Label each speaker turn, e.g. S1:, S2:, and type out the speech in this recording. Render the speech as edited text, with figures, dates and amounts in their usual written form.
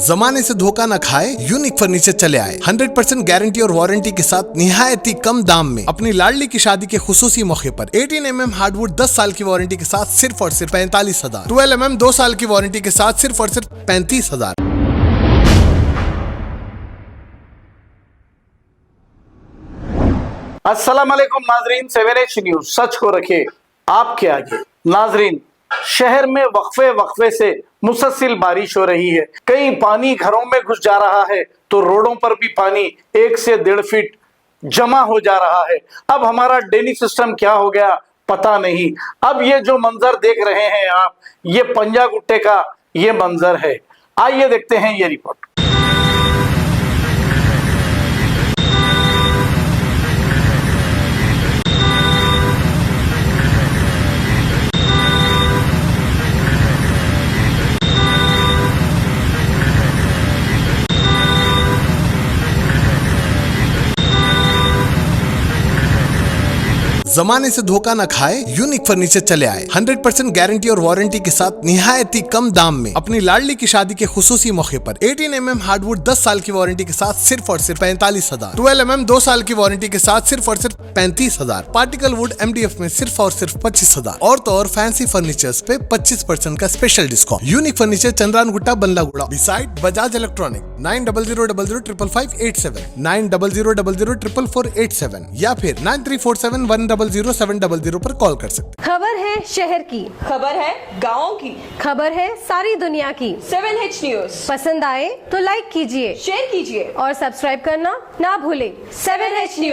S1: जमाने से धोखा न खाए, यूनिक फर्नीचर चले आए। 100% गारंटी और वारंटी के साथ निहायती कम दाम में अपनी लाडली की शादी के खुसूसी मौके पर 18 mm हार्डवुड 10 साल की वारंटी के साथ सिर्फ और सिर्फ 45,000, 12 mm 2 साल की वारंटी के साथ सिर्फ और सिर्फ 35,000।
S2: अस्सलाम वालेकुम नाजरीन, 7H न्यूज सच को रखे आपके आगे। नाजरीन, शहर में वक्फे से मुसलसल बारिश हो रही है। कहीं पानी घरों में घुस जा रहा है तो रोडों पर भी पानी 1 से 1.5 फीट जमा हो जा रहा है। अब हमारा ड्रेनेज सिस्टम क्या हो गया पता नहीं। अब ये जो मंजर देख रहे हैं आप, ये पंजागुट्टे का ये मंजर है। आइए देखते हैं ये रिपोर्ट।
S1: जमाने से धोखा न खाए, यूनिक फर्नीचर चले आए। 100% गारंटी और वारंटी के साथ निहायती कम दाम में अपनी लाडली की शादी के खुसूसी मौके पर 18 mm हार्डवुड 10 साल की वारंटी के साथ सिर्फ और सिर्फ 45,000, 12 mm 2 साल की वारंटी के साथ सिर्फ और सिर्फ 35,000, पार्टिकल वुड MDF में सिर्फ और सिर्फ 25,000 और तो और फैंसी फर्नीचर्स पे 25% का special discount. Unique furniture Chandrayangutta Ballaguda beside Bajaj electronic. 900000005587, 9000004487 या फिर 9347100700 पर कॉल कर सकते।
S3: खबर है शहर की,
S4: खबर है गाँव की,
S3: खबर है सारी दुनिया की।
S4: 7H न्यूज
S3: पसंद आए तो लाइक कीजिए,
S4: शेयर कीजिए
S3: और सब्सक्राइब करना ना भूले।
S4: 7H news.